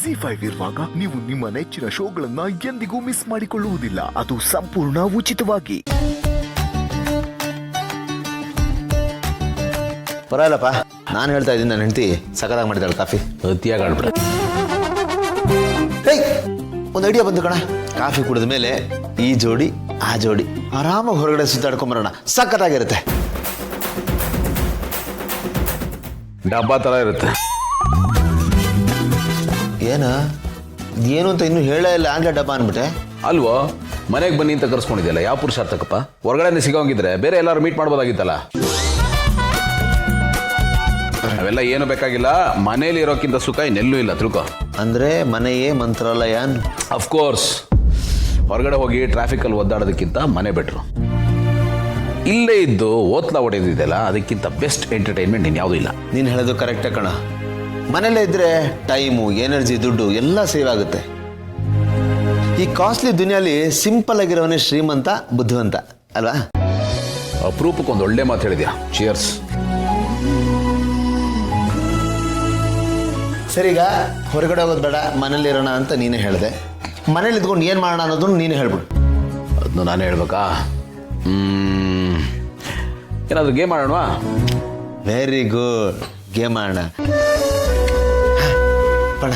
ZEE5 ಇರುವಾಗ ನೀವು ನಿಮ್ಮ ನೆಚ್ಚಿನ ಶೋಗಳನ್ನ ಎಂದಿಗೂ ಮಿಸ್ ಮಾಡಿಕೊಳ್ಳುವುದಿಲ್ಲ. ಅದು ಸಂಪೂರ್ಣ ಉಚಿತವಾಗಿ. ಪರವಾಗಿಲ್ಲಪ್ಪ, ನಾನು ಹೇಳ್ತಾ ಇದ್ದೀನಿ, ನನ್ನ ಹೆಂಡತಿ ಸಕಲಾಗಿ ಮಾಡಿದಾಳೆ ಕಾಫಿ. ಅತಿಯಾಗಿ ಆಡ್ಬಿಡ. ಒಂದು ಐಡಿಯಾ ಬಂತು ಕಣ. ಕಾಫಿ ಕುಡಿದ ಮೇಲೆ ಈ ಜೋಡಿ ಆ ಜೋಡಿ ಆರಾಮಾಗಿ ಹೊರಗಡೆ ಸುತ್ತಾಡ್ಕೊಂಬರೋಣ, ಸಖತ್ತಾಗಿರುತ್ತೆ. ಡಬ್ಬಾ ತರ ಇರುತ್ತೆ. ಏನು ಅಂತ ಇನ್ನೂ ಹೇಳೇ ಇಲ್ಲ, ಆಂಗ್ಲ ಡಬ್ಬ ಅನ್ಬಿಟ್ಟೆ. ಅಲ್ವೋ, ಮನೆಗೆ ಬನ್ನಿ ಅಂತ ಕರ್ಸ್ಕೊಂಡಿದ್ಯಲ್ಲ, ಯಾವ ಪುರುಷಾರ್ಥಕಪ್ಪ? ಹೊರಗಡೆ ಸಿಗೋಂಗಿದ್ರೆ ಬೇರೆ ಎಲ್ಲರೂ ಮೀಟ್ ಮಾಡ್ಬೋದಾಗಿತ್ತಲ್ಲ. ಅವೆಲ್ಲ ಏನು ಬೇಕಾಗಿಲ್ಲ. ಮನೇಲಿ ಇರೋಕ್ಕಿಂತ ಸುಖ ಇನ್ನೆಲ್ಲೂ ಇಲ್ಲ, ತಿಳ್ಕೊ. ಅಂದ್ರೆ ಮನೆಯೇ ಮಂತ್ರಾಲಯ. ಅಫ್ಕೋರ್ಸ್, ಹೊರಗಡೆ ಹೋಗಿ ಟ್ರಾಫಿಕಲ್ಲಿ ಒದ್ದಾಡೋದಕ್ಕಿಂತ ಮನೆ ಬೆಟ್ರು. ಇಲ್ಲೇ ಇದ್ದು ಓತ್ಲಾ ಹೊಡೆದಿದೆಯಲ್ಲ, ಅದಕ್ಕಿಂತ ಬೆಸ್ಟ್ ಎಂಟರ್ಟೈನ್ಮೆಂಟ್ ಇನ್ಯಾವುದೂ ಇಲ್ಲ. ನೀನು ಹೇಳೋದು ಕರೆಕ್ಟೇ ಕಣ. ಮನೇಲೇ ಇದ್ರೆ ಟೈಮು, ಎನರ್ಜಿ, ದುಡ್ಡು ಎಲ್ಲ ಸೇವ್ ಆಗುತ್ತೆ. ಈ ಕಾಸ್ಟ್ಲಿ ದುನಿಯಾಲಿ ಸಿಂಪಲ್ ಆಗಿರೋವನೇ ಶ್ರೀಮಂತ, ಬುದ್ಧಿವಂತ ಅಲ್ವಾ? ಅಪರೂಪಕ್ಕೊಂದು ಒಳ್ಳೆ ಮಾತು ಹೇಳಿದ್ಯಾ. ಚಿಯರ್ಸ್. ಸರಿ, ಈಗ ಹೊರಗಡೆ ಹೋಗೋದು ಬೇಡ, ಮನೇಲಿ ಇರೋಣ ಅಂತ ನೀನೇ ಹೇಳಿದೆ. ಮನೇಲಿ ಇದ್ಕೊಂಡು ಏನು ಮಾಡೋಣ ಅನ್ನೋದನ್ನು ನೀನೇ ಹೇಳ್ಬಿಡು. ಅದನ್ನು ನಾನೇ ಹೇಳ್ಬೇಕಾ? ಏನಾದರೂ ಗೇಮ್ ಆಡೋಣವಾ? ವೆರಿ ಗುಡ್, ಗೇಮ್ ಆಡೋಣ. ಪಡ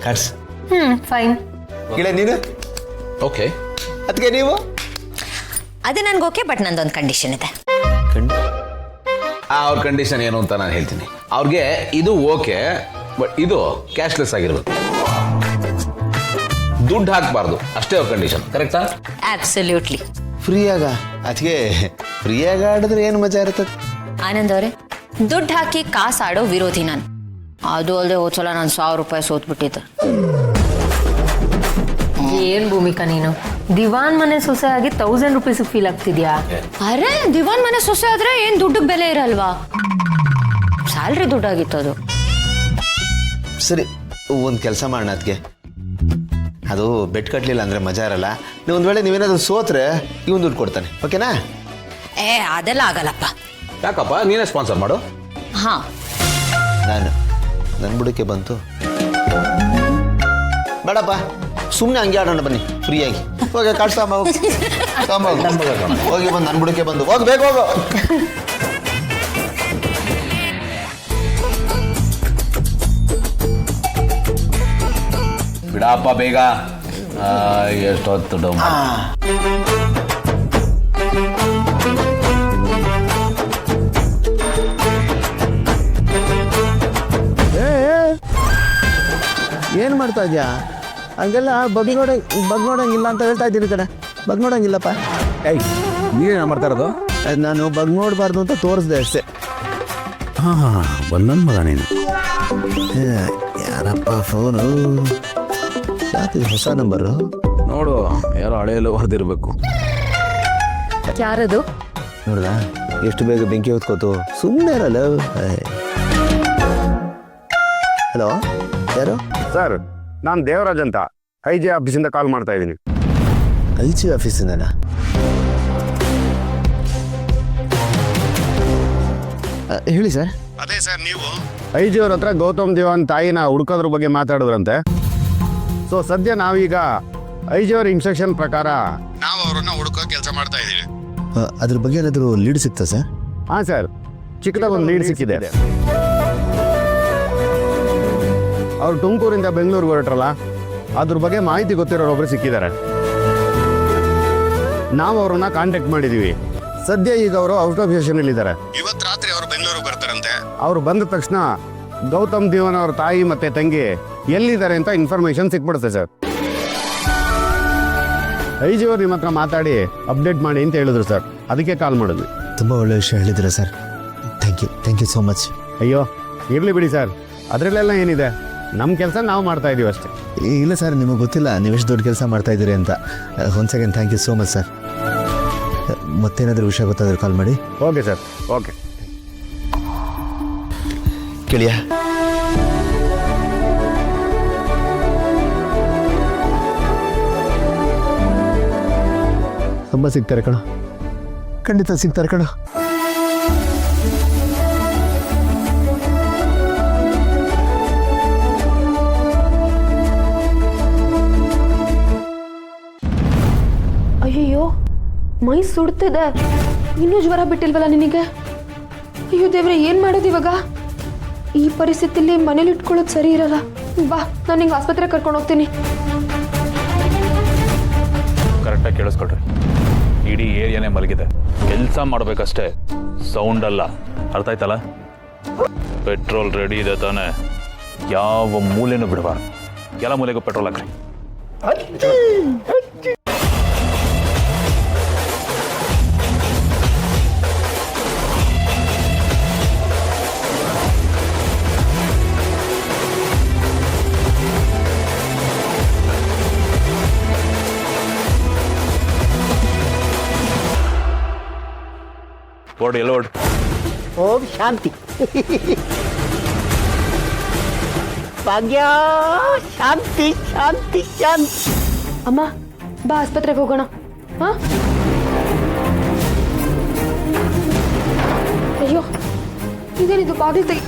ಕಾರ್ಡ್ಸ್. ಫೈನ್. ಗಿಡ ನೀನು? ಓಕೆ. ಅದಕ್ಕೆ ನೀವು? ಅದೇ ನನ್ಗೆ ಓಕೆ, ಬಟ್ ನಂದೊಂದು ಕಂಡೀಷನ್ ಇದೆ. ಅವ್ರ ಕಂಡೀಷನ್ ಏನು ಅಂತ ನಾನು ಹೇಳ್ತೀನಿ. ಅವ್ರಿಗೆ ಇದು ಓಕೆ, ಬಟ್ ಇದು ಕ್ಯಾಶ್ಲೆಸ್ ಆಗಿರ್ಬೇಕು. ದುಡ್ಡು ಹಾಕಬಾರ್ದು, ಅಷ್ಟೇ ಅವ್ರ ಕಂಡೀಷನ್. ಕರೆಕ್ಟಾ? ಆಬ್ಸಲ್ಯೂಟ್ಲಿ. ಫ್ರೀಯಾಗ? ಅದಕ್ಕೆ ಫ್ರೀಯಾಗ ಆಡಿದ್ರೆ ಏನು ಮಜಾ ಇರ್ತದೆ? ಆನಂದ್ ಅವರೇ, ದುಡ್ಡು ಹಾಕಿ ಕಾಸು ಆಡೋ ವಿರೋಧಿ ನಾನು. ಅದು ಅಲ್ಲದೆ ಹೋದ್ಸಲ ನಾನು 1000 ರೂಪಾಯಿ ಸೋತ್ಬಿಟ್ಟಿದ್ದೆ. ಏನ್ ಭೂಮಿಕಾ ನೀನು ದಿವಾನ್ ಮನೆ ಸೊಸೆ ಆಗಿ 1000 ರೂಪೀಸ್ ಫೀಲ್ ಆಗ್ತಿದ್ಯಾ? ಅರೆ, ದಿವಾನ್ ಮನೆ ಸೊಸೆ ಆದ್ರೆ ಏನ್ ದುಡ್ಡಿಗೆ ಬೆಲೆ ಇರಲ್ವಾ? ಸ್ಯಾಲ್ರಿ ದುಡ್ಡಾಗಿತ್ತು ಅದು. ಸರಿ, ಒಂದು ಕೆಲಸ ಮಾಡೋಣ. ಅದಕ್ಕೆ ಅದು ಬೆಟ್ ಕಟ್ಟಲಿಲ್ಲ ಅಂದರೆ ಮಜಾ ಇರಲ್ಲ. ನೀವು ಒಂದು ವೇಳೆ ನೀವೇನಾದರೂ ಸೋತ್ರೆ ಇವನು ದುಡ್ಡು ಕೊಡ್ತಾನೆ, ಓಕೆನಾ? ಅದೆಲ್ಲ ಆಗಲ್ಲಪ್ಪ. ಯಾಕಪ್ಪ, ನೀನೇ ಸ್ಪಾನ್ಸರ್ ಮಾಡು. ಹಾ, ನನ್ನ ಬುಡಕ್ಕೆ ಬಂತು. ಬೇಡಪ್ಪ, ಸುಮ್ಮನೆ ಹಂಗೆ ಆಡೋಣ ಬನ್ನಿ ಫ್ರೀಯಾಗಿ. ಹೋಗಿ ಕಾಡ್ಸಾಮ ಹೋಗಿ ಬಂದು ನನ್ನ ಬುಡಕ್ಕೆ ಬಂದು ಹೋಗ್ಬೇಕು. ಹೋಗು. ಬಿಡಪ್ಪ ಬೇಗ. ಎಷ್ಟೊತ್ತು ಡೌನ್. ಏನು ಮಾಡ್ತಾ ಇದ್ಯಾ? ಹಂಗೆಲ್ಲ ಬಗ್ ನೋಡಂಗಿಲ್ಲ ಅಂತ ಹೇಳ್ತಾ ಇದ್ದೀನಿ ಕಡೆ. ಬಗ್ ನೋಡಂಗಿಲ್ಲಪ್ಪ. ನೀವೇನು ಮಾಡ್ತಾ ಇರೋದು? ನಾನು ಬಗ್ ನೋಡಬಾರ್ದು ಅಂತ ತೋರಿಸ್ದೆ ಅಷ್ಟೇ. ಬಂದನ್ ಮಗ ನೀನು. ಯಾರಪ್ಪ ಫೋನು? ಹೊಸ ನಂಬರು ನೋಡು, ಯಾರೋ ಹಳೆಯಲ್ಲೂ ಹೊರದಿರ್ಬೇಕು. ಯಾರದು? ನೋಡ್ದಾ ಎಷ್ಟು ಬೇಗ ಬೆಂಕಿ ಹೊತ್ಕೋತು. ಸುಮ್ಮನೆ ಇರಲ್ಲ. ಹಲೋ, ಯಾರು? ಸರ್, ನಾನು ದೇವರಾಜ್ ಅಂತ IJ ಆಫೀಸಿಂದ ಕಾಲ್ ಮಾಡ್ತಾ ಇದ್ದೀನಿ. IJ ಆಫೀಸಿಂದನ? ಹೇಳಿ ಸರ್. ಅದೇ ಸರ್, ನೀವು IJ ಅವ್ರ ಹತ್ರ ಗೌತಮ್ ದಿವಾನ್ ತಾಯಿನ ಹುಡ್ಕೋದ್ರ ಬಗ್ಗೆ ಮಾತಾಡಿದ್ರಂತೆ. ಸೊ ಸದ್ಯ ನಾವೀಗ IJ ಅವ್ರ ಇನ್ಸ್ಟ್ರಕ್ಷನ್ ಪ್ರಕಾರ ನಾವು ಅವ್ರನ್ನ ಹುಡುಕೋ ಕೆಲಸ ಮಾಡ್ತಾ ಇದ್ದೀವಿ. ಅದ್ರ ಬಗ್ಗೆ ಏನಾದರೂ ಲೀಡ್ ಸಿಗ್ತಾ ಸರ್? ಹಾಂ ಸರ್, ಚಿಕ್ಕದಾಗ ಒಂದು ಲೀಡ್ ಸಿಕ್ಕಿದೆ. ಅವ್ರು ತುಮಕೂರಿಂದ ಬೆಂಗಳೂರಿಗೆ ಹೊರಟ್ರಲ್ಲ, ಅದ್ರ ಬಗ್ಗೆ ಮಾಹಿತಿ ಗೊತ್ತಿರೋರೊಬ್ರು ಸಿಕ್ಕಿದ್ದಾರೆ. ನಾವು ಅವ್ರನ್ನ ಕಾಂಟ್ಯಾಕ್ಟ್ ಮಾಡಿದ್ದೀವಿ. ಸದ್ಯ ಈಗ ಅವರು ಔಟ್ ಆಫ್ ಸ್ಟೇಷನ್ ಇದ್ದಾರೆ. ಇವತ್ತು ರಾತ್ರಿ ಅವರು ಬೆಂಗಳೂರಿಗೆ ಬರ್ತಾರಂತೆ. ಅವ್ರು ಬಂದ ತಕ್ಷಣ ಗೌತಮ್ ದಿವಾನ್ ಅವ್ರ ತಾಯಿ ಮತ್ತೆ ತಂಗಿ ಎಲ್ಲಿದ್ದಾರೆ ಅಂತ ಇನ್ಫಾರ್ಮೇಶನ್ ಸಿಕ್ಬಿಡುತ್ತೆ ಸರ್. IJ ಅವ್ರು ನಿಮ್ಮ ಹತ್ರ ಮಾತಾಡಿ ಅಪ್ಡೇಟ್ ಮಾಡಿ ಅಂತ ಹೇಳಿದ್ರು ಸರ್, ಅದಕ್ಕೆ ಕಾಲ್ ಮಾಡಿದ್ವಿ. ತುಂಬ ಒಳ್ಳೆ ವಿಷಯ ಹೇಳಿದ್ದೀರಾ sir. Thank you so much. ಅಯ್ಯೋ, ಇರಲಿ ಬಿಡಿ ಸರ್, ಅದರಲ್ಲೆಲ್ಲ ಏನಿದೆ, ನಮ್ಮ ಕೆಲಸ ನಾವು ಮಾಡ್ತಾ ಇದೀವಿ ಅಷ್ಟೇ. ಇಲ್ಲ ಸರ್, ನಿಮಗೆ ಗೊತ್ತಿಲ್ಲ ನೀವು ಎಷ್ಟು ದೊಡ್ಡ ಕೆಲಸ ಮಾಡ್ತಾ ಇದ್ದೀರಿ ಅಂತ. ಒಂದು second, thank you so much sir. ಮತ್ತೇನಾದರೂ ವಿಷಯ ಗೊತ್ತಾದ್ರೆ ಕಾಲ್ ಮಾಡಿ. Okay sir, okay. ಕೇಳಿಯಾ? ತುಂಬ ಸಿಗ್ತಾರೆ ಕಣ, ಖಂಡಿತ ಸಿಗ್ತಾರೆ ಕಣ. ಮೈ ಸುಡ್ತಿದೆ. ಇನ್ನೂ ಜ್ವರ ಬಿಟ್ಟಿಲ್ವಲ್ಲ ನಿನಗೆ? ಅಯ್ಯೋ ದೇವ್ರೆ, ಏನು ಮಾಡೋದು ಇವಾಗ? ಈ ಪರಿಸ್ಥಿತಿಲಿ ಮನೇಲಿ ಇಟ್ಕೊಳ್ಳೋದು ಸರಿ ಇರಲ್ಲ. ಬಾ, ನಾನು ನಿಂಗೆ ಆಸ್ಪತ್ರೆಗೆ ಕರ್ಕೊಂಡು ಹೋಗ್ತೀನಿ. ಕರೆಕ್ಟಾಗಿ ಕೇಳಿಸ್ಕೊಡ್ರಿ. ಇಡೀ ಏರಿಯಾನೇ ಮಲಗಿದೆ. ಕೆಲಸ ಮಾಡಬೇಕಷ್ಟೇ, ಸೌಂಡ್ ಅಲ್ಲ. ಅರ್ಥ ಆಯ್ತಲ್ಲ? ಪೆಟ್ರೋಲ್ ರೆಡಿ ಇದೆ ತಾನೆ? ಯಾವ ಮೂಲೆನೂ ಬಿಡಬಾರ್ದು. ಎಲ್ಲ ಮೂಲೆಗೂ ಪೆಟ್ರೋಲ್ ಹಾಕ್ರಿ. ಓಡಿ, ಎಲ್ಲ ಓಡಿ. ಓಂ ಶಾಂತಿ. ಭಾಗ್ಯ, ಶಾಂತಿ ಶಾಂತಿ ಶಾಂತಿ. ಅಮ್ಮ, ಬಾ ಆಸ್ಪತ್ರೆಗೆ ಹೋಗೋಣ. ಹಾ, ಅಯ್ಯೋ ಇದೇನಿದು? ಬಾಗಿಲು ತೆಗಿ.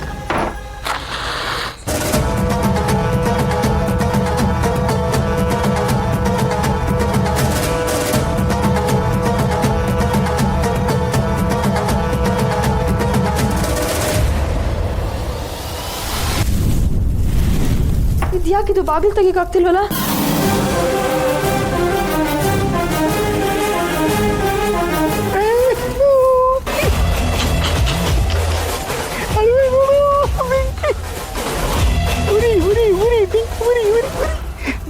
ಇದ್ಯಾಕಿದು ಬಾಗಿಲು ತೆಗಿಕಾಗ್ತಿಲ್ವಲ್ಲ?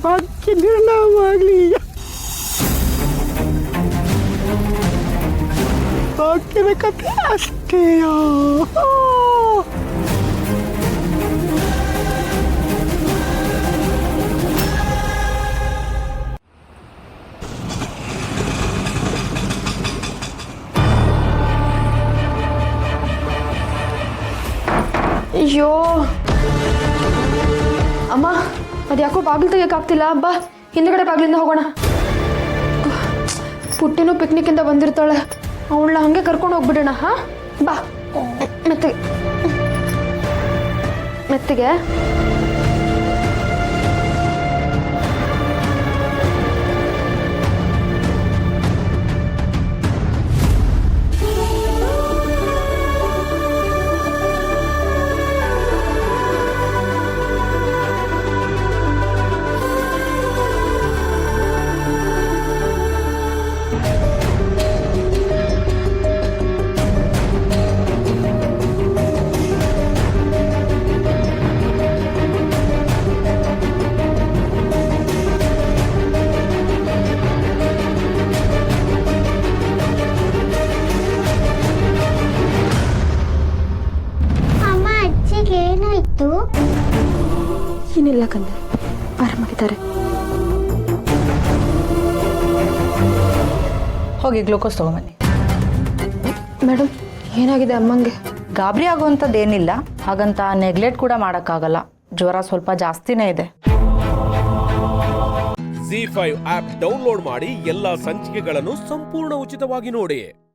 ಭಾಗ್ಯ ನಿರ್ಣಯವಾಗಲಿ. ಭಾಗ್ಯದ ಕಥೆ ಅಷ್ಟೇಯಾ? ಅಯ್ಯೋ ಅಮ್ಮ, ಅದ್ಯಾಕೋ ಬಾಗಿಲು ತೆಗಿಯಕ್ಕಾಗ್ತಿಲ್ಲ. ಬಾ, ಹಿಂದ್ಗಡೆ ಬಾಗಿಲಿಂದ ಹೋಗೋಣ. ಪುಟ್ಟಿನೂ ಪಿಕ್ನಿಕ್ಕಿಂದ ಬಂದಿರ್ತಾಳೆ, ಅವಳನ್ನ ಹಂಗೆ ಕರ್ಕೊಂಡು ಹೋಗ್ಬಿಡೋಣ. ಹಾ, ಬಾ. ಮೆತ್ತಿಗೆ ಮೆತ್ತಿಗೆ. ಏನಾಯ್ತು? ಏನಿಲ್ಲ ಕಂದೆ, ಆರಾಮಾಗಿದ್ದಾರೆ. ಹೋಗಿ ಗ್ಲೂಕೋಸ್ ತಗೊಂಬನ್ನಿ. ಮೇಡಮ್, ಏನಾಗಿದೆ ಅಮ್ಮಂಗೆ? ಗಾಬರಿ ಆಗುವಂಥದ್ದೇನಿಲ್ಲ, ಹಾಗಂತ ನೆಗ್ಲೆಕ್ಟ್ ಕೂಡ ಮಾಡೋಕ್ಕಾಗಲ್ಲ. ಜ್ವರ ಸ್ವಲ್ಪ ಜಾಸ್ತಿನೇ ಇದೆ. ZEE5 ಆಪ್ ಡೌನ್ಲೋಡ್ ಮಾಡಿ ಎಲ್ಲಾ ಸಂಚಿಕೆಗಳನ್ನು ಸಂಪೂರ್ಣ ಉಚಿತವಾಗಿ ನೋಡಿ.